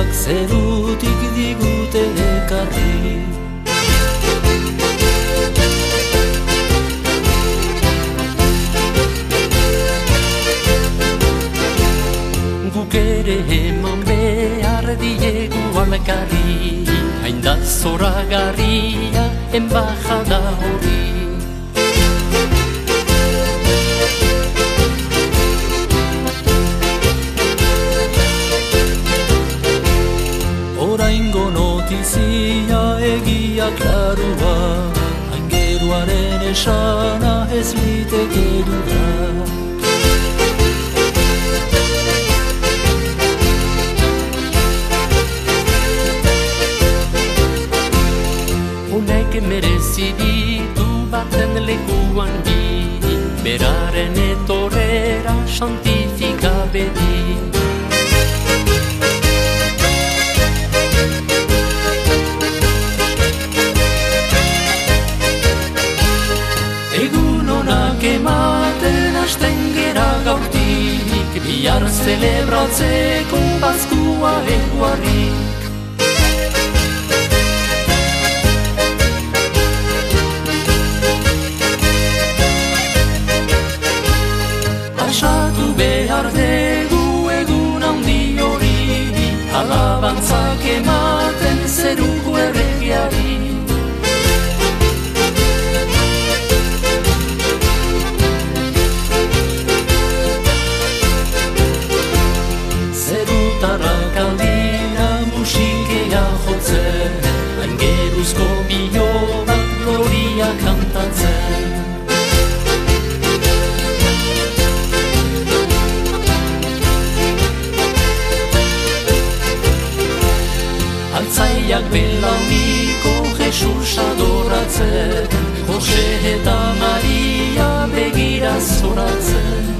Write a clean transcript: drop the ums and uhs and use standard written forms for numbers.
Mezuak zerutik digute ekarri. Guk ere eman behar diegu alkari, hain da zoragarria enbajada hori. Oraingo notizia egia klarua, aingeruaren esana ez liteke duda. Honek merezi ditu baten lekuan bi, beraren etorrera santifika beti. Egun onak ematen hasten gera gaurtik, bihar zelebratzeko bazkua eguarrik. Pasatu behar dugu egun handi hori, alabantzak ematen zeruko erregiari. Zerutarak aldira musikea jotzen, aingeruzko bilobat gloria kantatzen. Altzaiak belauniko Jesus adoratzen, Jose eta Maria begira zoratzen.